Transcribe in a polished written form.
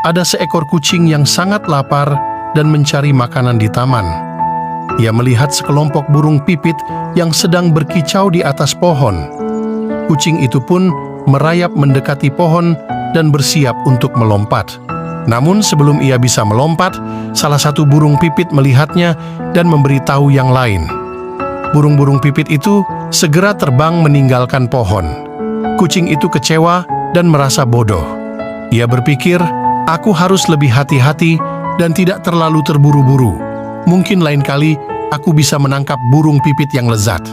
ada seekor kucing yang sangat lapar dan mencari makanan di taman. Ia melihat sekelompok burung pipit yang sedang berkicau di atas pohon. Kucing itu pun merayap mendekati pohon dan bersiap untuk melompat. Namun sebelum ia bisa melompat, salah satu burung pipit melihatnya dan memberitahu yang lain. Burung-burung pipit itu segera terbang meninggalkan pohon. Kucing itu kecewa dan merasa bodoh. Ia berpikir, aku harus lebih hati-hati dan tidak terlalu terburu-buru. Mungkin lain kali aku bisa menangkap burung pipit yang lezat.